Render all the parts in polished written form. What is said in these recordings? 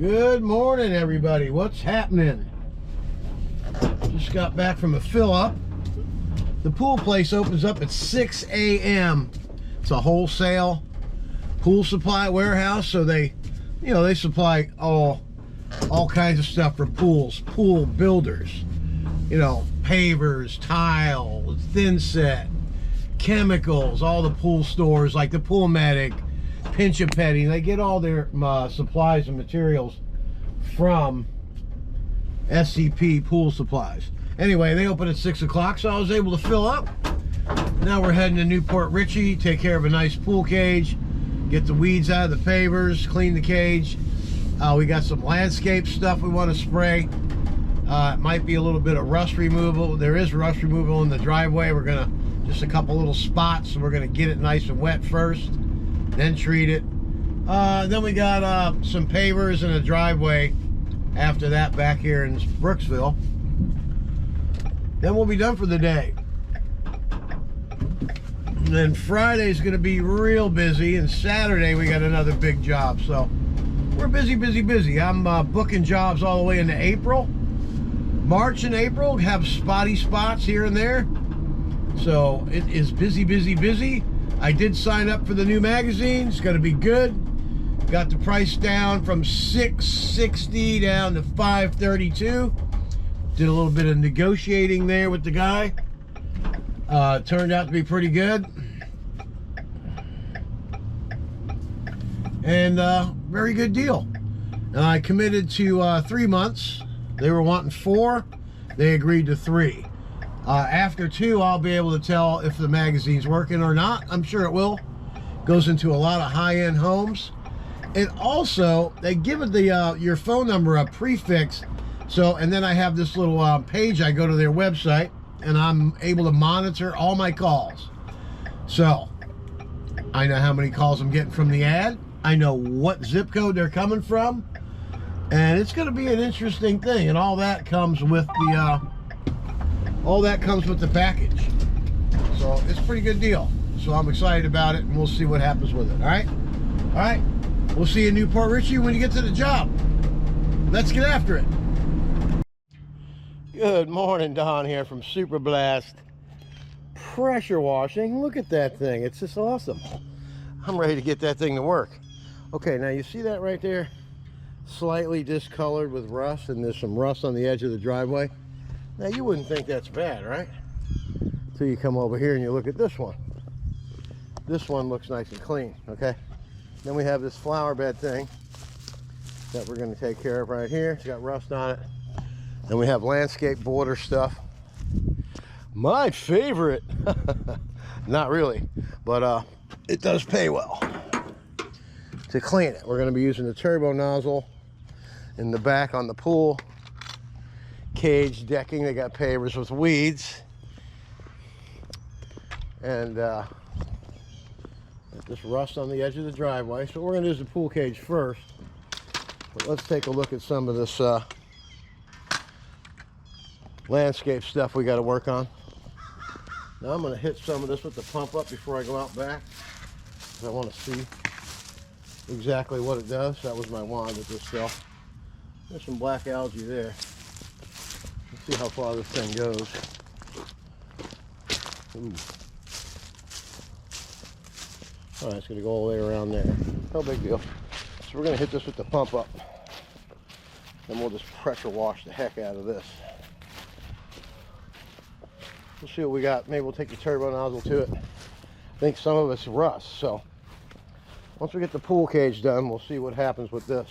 Good morning, everybody. What's happening? Just got back from a fill up. The pool place opens up at 6 a.m. It's a wholesale pool supply warehouse, so they supply all kinds of stuff for pools, pool builders. Pavers, tile, thin set, chemicals, all the pool stores like the Pool Medic, Pinch a Penny. They get all their supplies and materials from SCP Pool Supplies. Anyway, they open at 6 o'clock, so I was able to fill up. Now we're heading to Newport Richey, take care of a nice pool cage, get the weeds out of the pavers, clean the cage. We got some landscape stuff we want to spray. It might be a little bit of rust removal. There is rust removal in the driveway. We're gonna, just a couple little spots, so we're gonna get it nice and wet first, then treat it. Then we got some pavers in the driveway after that back here in Brooksville. Then we'll be done for the day. And then Friday's gonna be real busy, and Saturday we got another big job. So we're busy, busy, busy. I'm booking jobs all the way into April. March and April have spotty spots here and there. So it is busy, busy, busy. I did sign up for the new magazine. It's gonna be good. Got the price down from $660 down to $532. Did a little bit of negotiating there with the guy. Turned out to be pretty good. And very good deal. I committed to 3 months. They were wanting 4. They agreed to 3. After 2, I'll be able to tell if the magazine's working or not. I'm sure it will. Goes into a lot of high-end homes. And also, they give it the your phone number a prefix. So, and then I have this little page. I go to their website, and I'm able to monitor all my calls. So, I know how many calls I'm getting from the ad. I know what zip code they're coming from. And it's going to be an interesting thing, and all that comes with the package. So it's a pretty good deal. So I'm excited about it, and we'll see what happens with it. All right. We'll see you in Newport Richey when you get to the job. Let's get after it. Good morning, Don here from Super Blast Pressure Washing. Look at that thing. It's just awesome. I'm ready to get that thing to work. Okay, now you see that right there? Slightly discolored with rust, and there's some rust on the edge of the driveway. Now you wouldn't think that's bad, right? Until you come over here and you look at this one. This one looks nice and clean, okay? Then we have this flower bed thing that we're going to take care of right here. It's got rust on it. Then we have landscape border stuff. My favorite. Not really, but it does pay well. To clean it, we're going to be using the turbo nozzle in the back on the pool cage decking. They got pavers with weeds, and this rust on the edge of the driveway. So we're going to use the pool cage first, but let's take a look at some of this landscape stuff we got to work on. Now I'm going to hit some of this with the pump up before I go out back, because I want to see exactly what it does. That was my wand with this stuff. There's some black algae there. Let's see how far this thing goes. Ooh. All right, it's going to go all the way around there. No big deal. So we're going to hit this with the pump up, and we'll just pressure wash the heck out of this. We'll see what we got. Maybe we'll take the turbo nozzle to it. I think some of it's rust, so once we get the pool cage done, we'll see what happens with this,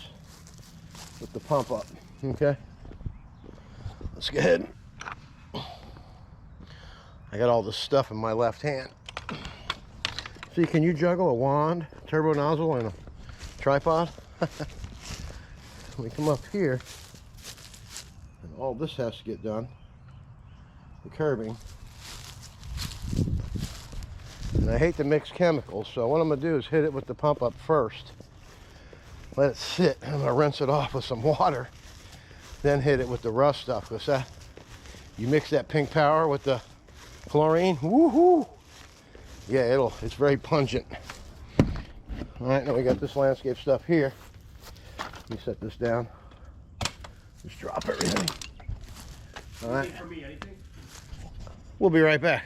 with the pump up, okay? Let's go ahead. I got all this stuff in my left hand. See, can you juggle a wand, turbo nozzle, and a tripod? We come up here, and all this has to get done. The curbing. And I hate to mix chemicals, so what I'm going to do is hit it with the pump up first. Let it sit. I'm going to rinse it off with some water. Then hit it with the rust stuff. Because that, you mix that pink power with the chlorine, woohoo! Yeah, it's very pungent. All right, now we got this landscape stuff here. Let me set this down. Just drop everything. All right. We'll be right back.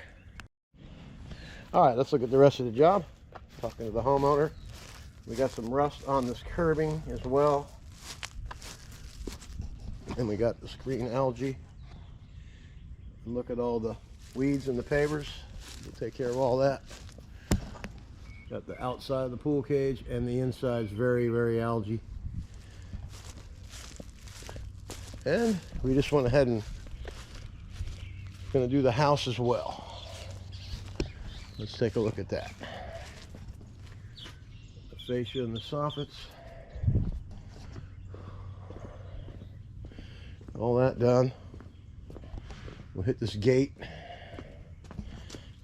All right, let's look at the rest of the job. Talking to the homeowner. We got some rust on this curbing as well. And we got the screen algae. And look at all the weeds in the pavers. We'll take care of all that. Got the outside of the pool cage, and the inside's very, very algae. And we just went ahead and gonna do the house as well. Let's take a look at that. The fascia and the soffits. All that done. We'll hit this gate.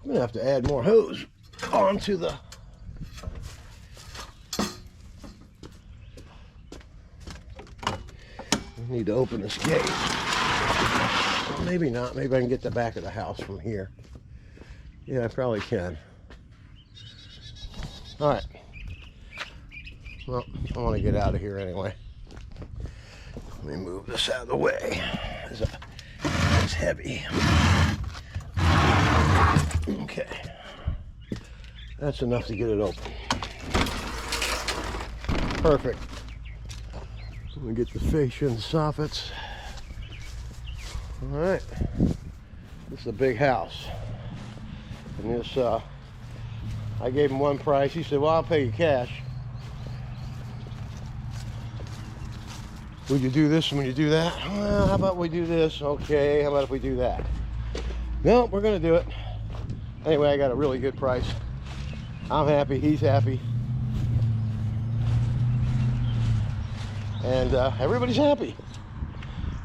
I'm gonna have to add more hose onto the need to open this gate. Well, maybe not. Maybe I can get the back of the house from here. Yeah, I probably can. All right. Well, I want to get out of here anyway. Let me move this out of the way. It's heavy. Okay. That's enough to get it open. Perfect. Let me get the fascia and soffits. All right, this is a big house, and this I gave him one price. He said, well, I'll pay you cash. Would you do this and would you do that? Well, how about we do this? Okay, how about if we do that? No, we're gonna do it anyway. I got a really good price. I'm happy, he's happy, and everybody's happy.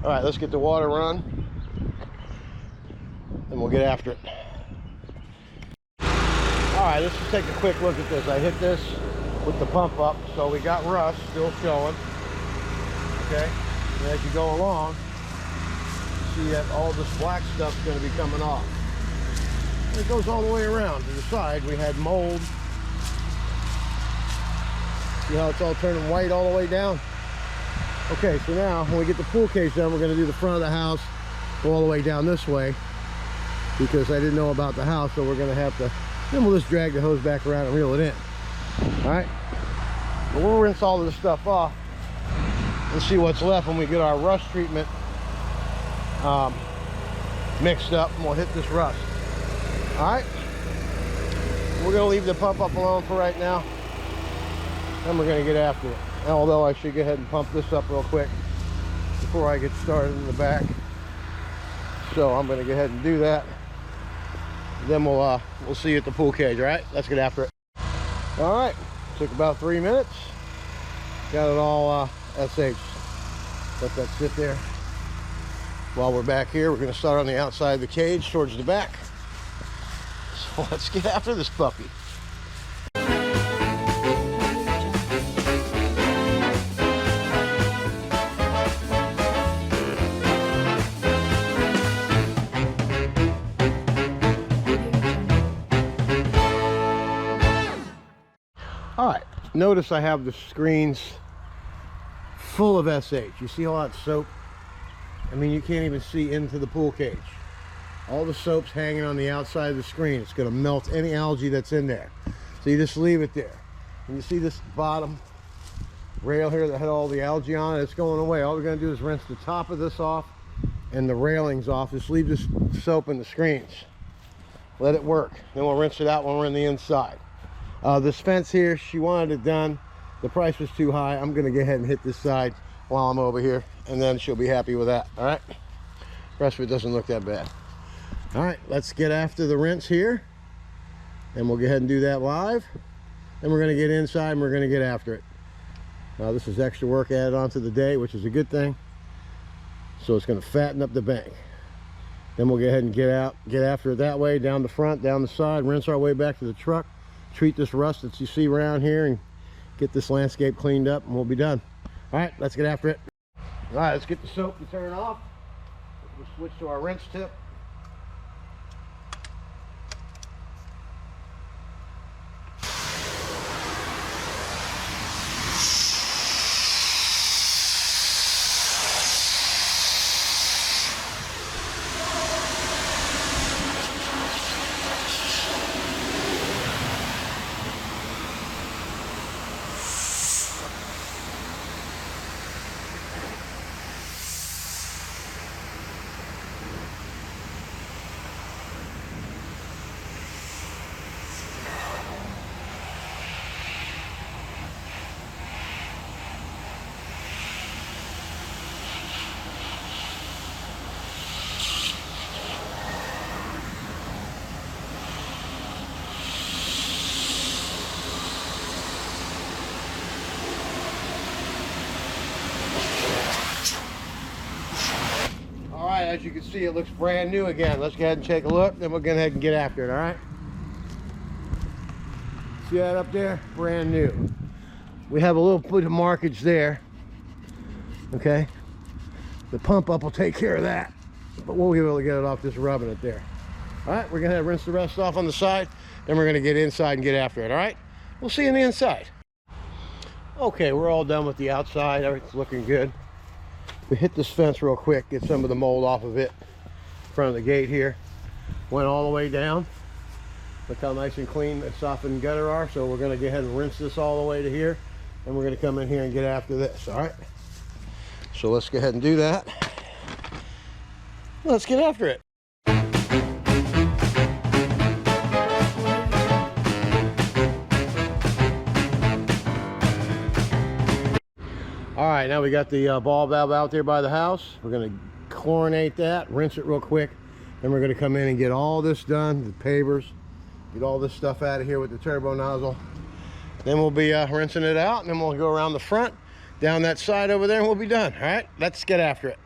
All right, let's get the water run and we'll get after it. All right, let's just take a quick look at this. I hit this with the pump up, so we got rust still showing. Okay, and as you go along, you see that all this black stuff's going to be coming off. And it goes all the way around to the side. We had mold. See how it's all turning white all the way down? Okay, so now when we get the pool cage done, we're going to do the front of the house, go all the way down this way, because I didn't know about the house, so we're going to have to, then we'll just drag the hose back around and reel it in. All right, but we'll rinse all of this stuff off and see what's left when we get our rust treatment mixed up, and we'll hit this rust. All right, we're going to leave the pump up alone for right now, and we're going to get after it. Although I should go ahead and pump this up real quick before I get started in the back. So I'm going to go ahead and do that. Then we'll see you at the pool cage. All right, let's get after it. All right, took about 3 minutes. Got it all SH. Let that sit there. While we're back here, we're going to start on the outside of the cage towards the back. So let's get after this puppy. All right, notice I have the screens full of SH. You see all that soap? I mean, you can't even see into the pool cage. All the soap's hanging on the outside of the screen. It's going to melt any algae that's in there. So you just leave it there. And you see this bottom rail here that had all the algae on it? It's going away. All we're going to do is rinse the top of this off and the railings off. Just leave this soap in the screens. Let it work. Then we'll rinse it out when we're in the inside. This fence here, she wanted it done. The price was too high. I'm going to go ahead and hit this side while I'm over here, and then she'll be happy with that. All right, the rest of it doesn't look that bad. All right, let's get after the rinse here, and we'll go ahead and do that live. Then we're going to get inside and we're going to get after it. Now this is extra work added onto the day, which is a good thing. So it's going to fatten up the bank. Then we'll go ahead and get after it that way, down the front, down the side, rinse our way back to the truck, treat this rust that you see around here, and get this landscape cleaned up, and we'll be done. All right, let's get after it. All right, let's get the soap to turn off. We'll switch to our rinse tip. see it looks brand new again. Let's go ahead and take a look, then we'll go ahead and get after it, all right? See that up there? Brand new. We have a little bit of markage there, okay? The pump up will take care of that, but we'll be able to get it off just rubbing it there. All right, we're gonna rinse the rest off on the side, then we're gonna get inside and get after it, all right? We'll see you on the inside. Okay, we're all done with the outside. Everything's looking good. We hit this fence real quick, get some of the mold off of it. In front of the gate here. Went all the way down. Look how nice and clean the softened gutter are. So we're gonna go ahead and rinse this all the way to here. And we're gonna come in here and get after this, all right? So let's go ahead and do that. Let's get after it. All right, now we got the ball valve out there by the house. We're gonna chlorinate that, rinse it real quick. Then we're gonna come in and get all this done, the pavers, get all this stuff out of here with the turbo nozzle. Then we'll be rinsing it out, and then we'll go around the front, down that side over there, and we'll be done. All right, let's get after it.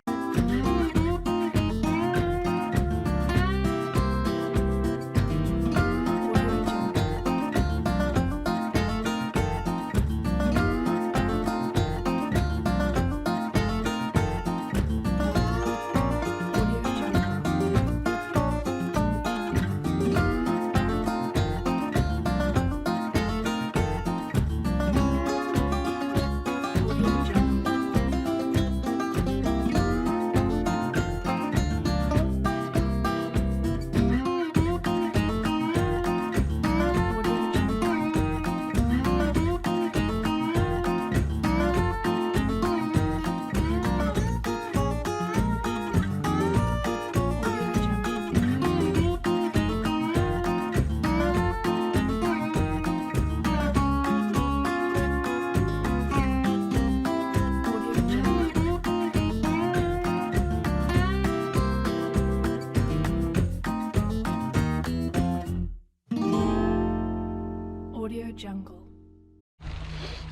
Jungle.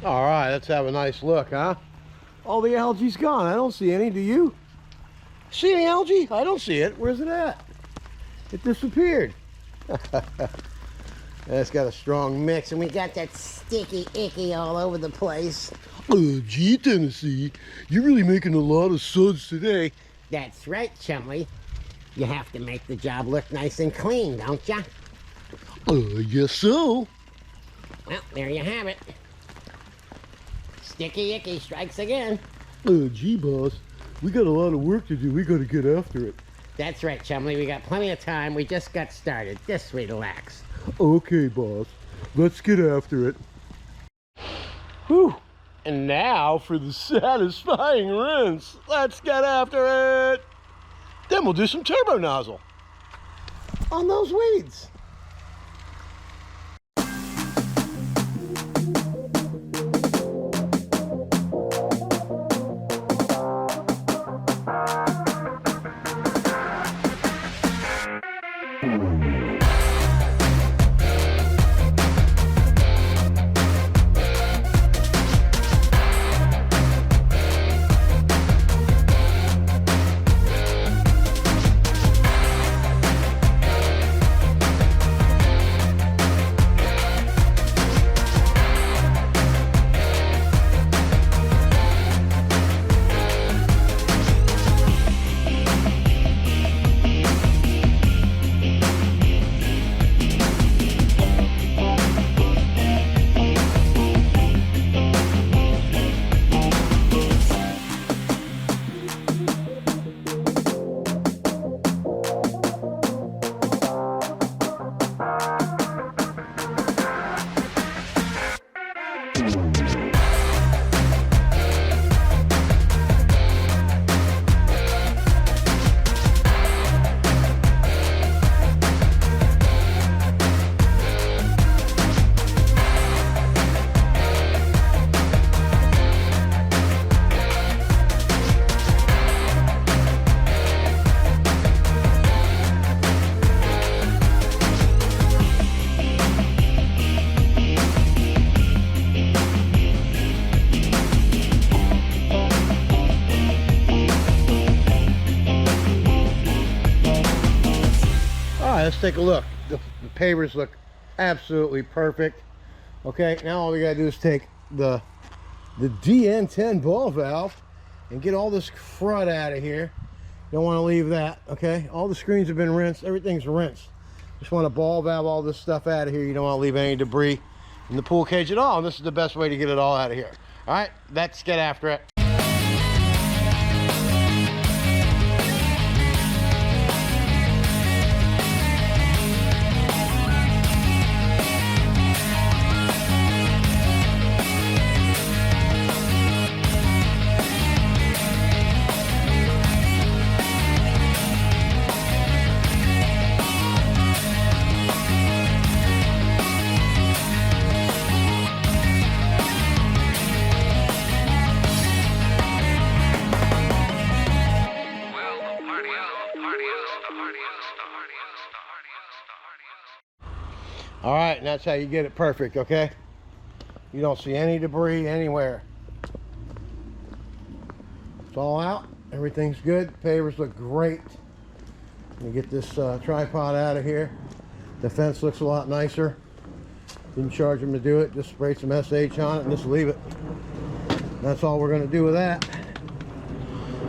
All right, let's have a nice look, huh? All the algae's gone. I don't see any. Do you? See any algae? I don't see it. Where's it at? It disappeared. It's got a strong mix, and we got that sticky icky all over the place. Oh, gee, Tennessee, you're really making a lot of suds today. That's right, Chumley. You have to make the job look nice and clean, don't ya? I guess so. Well, there you have it. Sticky icky strikes again. Oh, gee, boss, we got a lot of work to do. We got to get after it. That's right, Chumley. We got plenty of time. We just got started. Just relax. Okay, boss, let's get after it. Whew. And now for the satisfying rinse. Let's get after it. Then we'll do some turbo nozzle on those weeds. let's take a look. The pavers look absolutely perfect. Okay, now all we gotta do is take the DN10 ball valve and get all this crud out of here. Don't want to leave that. Okay, all the screens have been rinsed. Everything's rinsed. Just want to ball valve all this stuff out of here. You don't want to leave any debris in the pool cage at all, and this is the best way to get it all out of here. All right, let's get after it. All right, and that's how you get it perfect, okay? You don't see any debris anywhere. It's all out. Everything's good. Pavers look great. Let me get this tripod out of here. The fence looks a lot nicer. Didn't charge them to do it. Just spray some SH on it and just leave it. That's all we're going to do with that.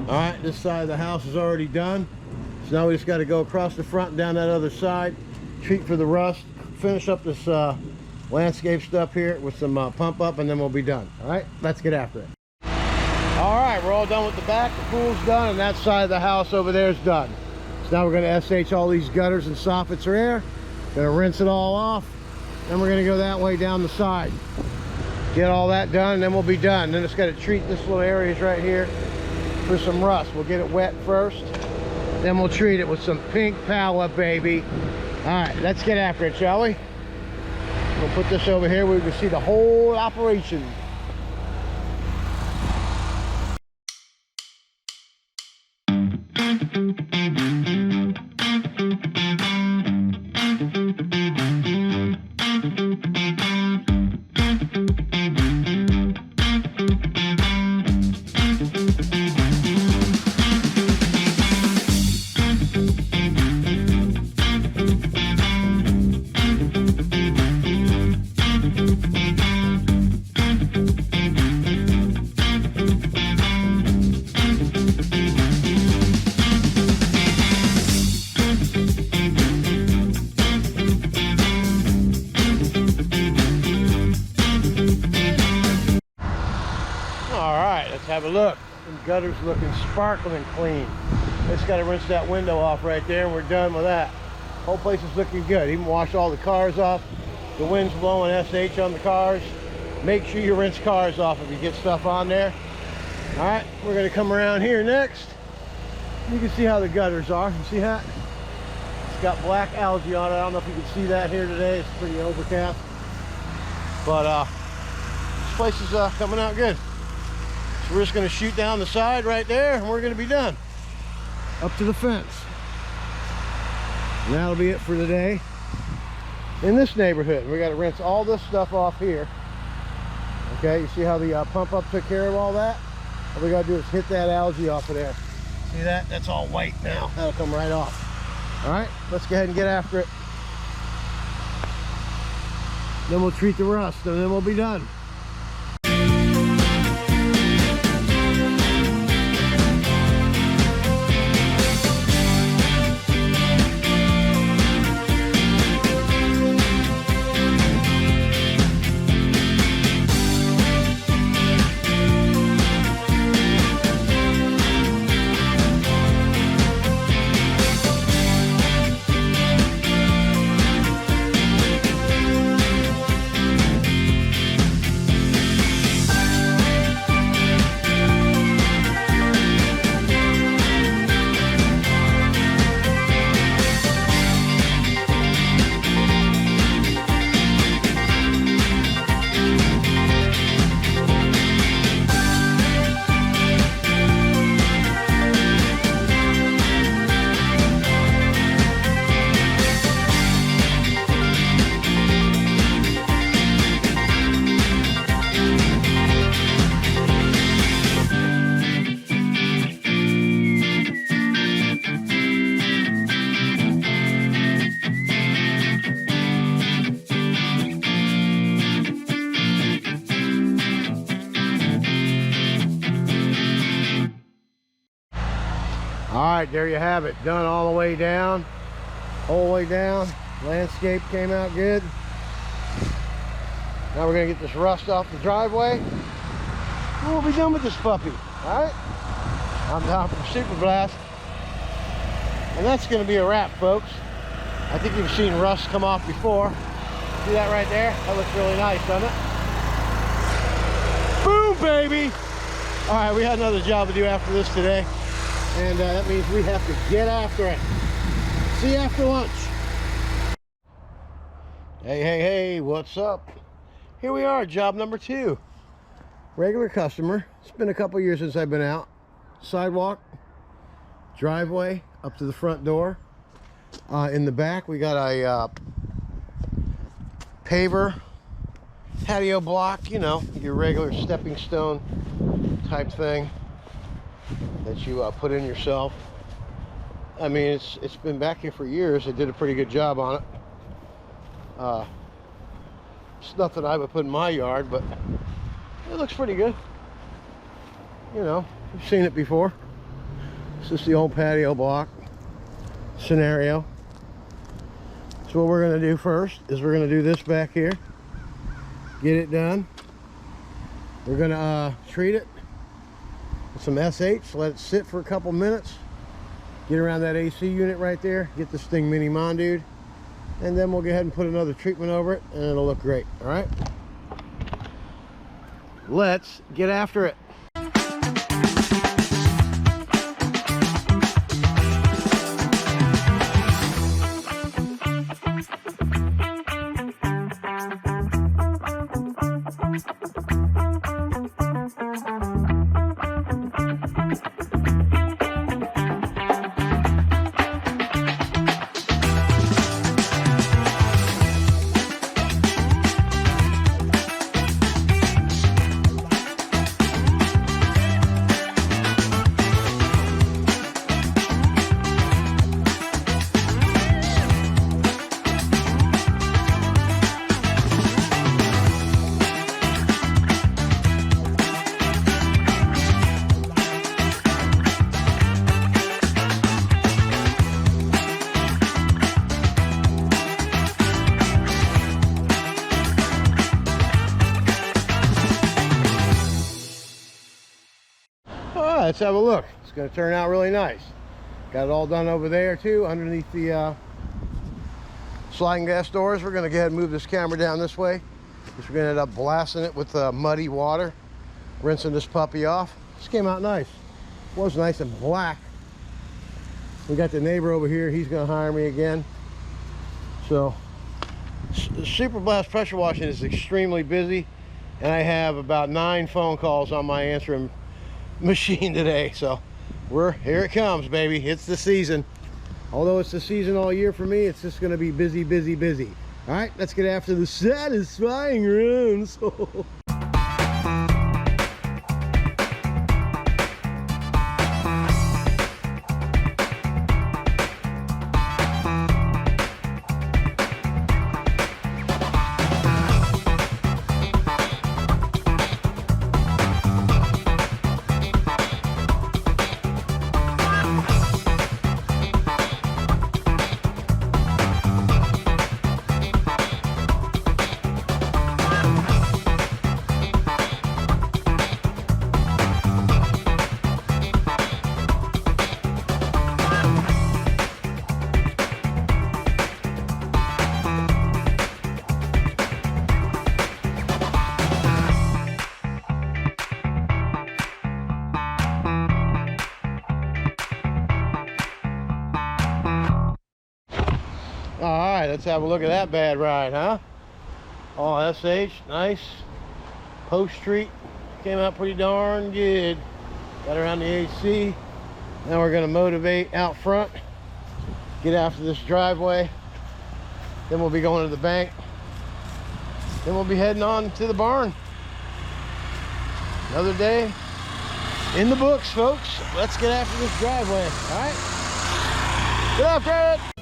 All right, this side of the house is already done. So now we just got to go across the front and down that other side. Treat for the rust. Finish up this landscape stuff here with some pump up, and then we'll be done. All right, let's get after it. All right, we're all done with the back. The pool's done, and that side of the house over there is done. So now we're going to SH all these gutters and soffits are here. Going to rinse it all off. Then we're going to go that way down the side. Get all that done, and then we'll be done. Then just got to treat this little areas right here for some rust. We'll get it wet first. Then we'll treat it with some pink Pala, baby. All right, let's get after it, shall we? We'll put this over here where we can see the whole operation. Have a look. The gutter's looking sparkling clean. Just got to rinse that window off right there, and we're done with that. Whole place is looking good. Even wash all the cars off. The wind's blowing SH on the cars. Make sure you rinse cars off if you get stuff on there. All right, we're going to come around here next. You can see how the gutters are. You see that? It's got black algae on it. I don't know if you can see that here today. It's pretty overcast. But this place is coming out good. So we're just going to shoot down the side right there, and we're going to be done. Up to the fence. And that'll be it for today. In this neighborhood, we got to rinse all this stuff off here. Okay, you see how the pump up took care of all that? All we got to do is hit that algae off of there. See that? That's all white now. That'll come right off. All right, let's go ahead and get after it. Then we'll treat the rust, and then we'll be done. right, there you have it. Done all the way down. Whole way down. Landscape came out good. Now we're gonna get this rust off the driveway. And we'll be done with this puppy. All right. I'm down from Super Blast. And that's gonna be a wrap, folks. I think you've seen rust come off before. See that right there? That looks really nice, doesn't it? Boom, baby! All right, we had another job to do after this today. And that means we have to get after it. See you after lunch. Hey, hey, hey, what's up? Here we are, job number 2. Regular customer. It's been a couple years since I've been out. Sidewalk, driveway, up to the front door. In the back, we got a paver, patio block, you know, your regular stepping stone type thing that you put in yourself. I mean, it's been back here for years. They did a pretty good job on it. It's nothing I would put in my yard, but it looks pretty good. You know, you've seen it before. It's just the old patio block scenario. So what we're going to do first is we're going to do this back here. Get it done. We're going to treat it with some SH. Let it sit for a couple minutes. Get around that AC unit right there. Get this thing mini mondude. And then we'll go ahead and put another treatment over it, and it'll look great. All right? Let's get after it. Let's have a look. It's going to turn out really nice. Got it all done over there too, underneath the sliding glass doors. We're going to go ahead and move this camera down this way, because we're going to end up blasting it with muddy water, rinsing this puppy off. This came out nice. It was nice and black. We got the neighbor over here. He's going to hire me again. So Super Blast pressure washing is extremely busy, and I have about 9 phone calls on my answering machine today. So here it comes, baby. It's the season. Although it's the season all year for me, it's just going to be busy, busy, busy. All right, let's get after the satisfying runs. All right, let's have a look at that bad ride, huh? All SH, nice. Post treat came out pretty darn good. Got around the AC. Now we're gonna motivate out front, get after this driveway. Then we'll be going to the bank. Then we'll be heading on to the barn. Another day in the books, folks. Let's get after this driveway, all right? Get after it!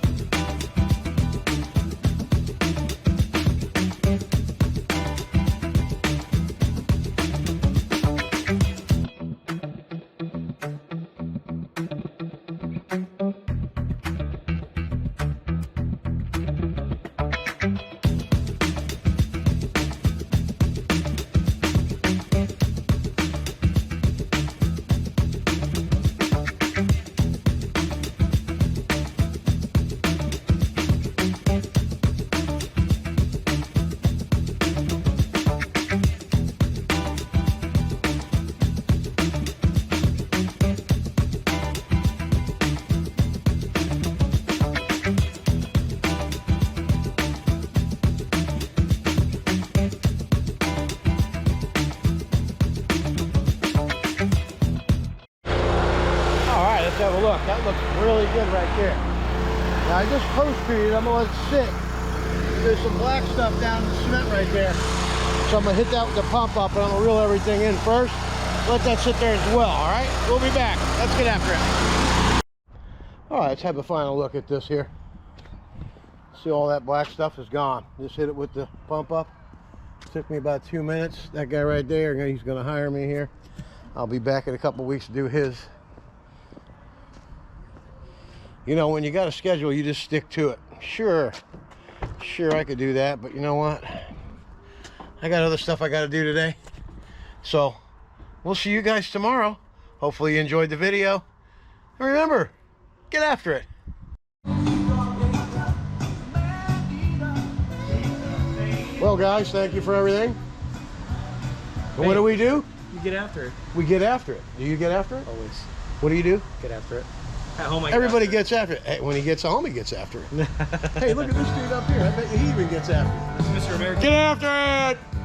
looks really good right there. Now I just post treated, I'm gonna let it sit. There's some black stuff down in the cement right there. So I'm gonna hit that with the pump up and I'm gonna reel everything in first. Let that sit there as well, all right? We'll be back. Let's get after it. All right, let's have a final look at this here. See, all that black stuff is gone. Just hit it with the pump up. Took me about 2 minutes. That guy right there, he's gonna hire me here. I'll be back in a couple weeks to do his. You know, when you got a schedule, you just stick to it. Sure, I could do that, but you know what? I got other stuff I got to do today. So, we'll see you guys tomorrow. Hopefully you enjoyed the video. And remember, get after it. Well, guys, thank you for everything. And what do we do? You get after it. We get after it. Do you get after it? Always. What do you do? Get after it. At home, Everybody gets after it. Hey, when he gets home, he gets after it. Hey, look at this dude up here. I bet you he even gets after it. Mr. American. Get after it!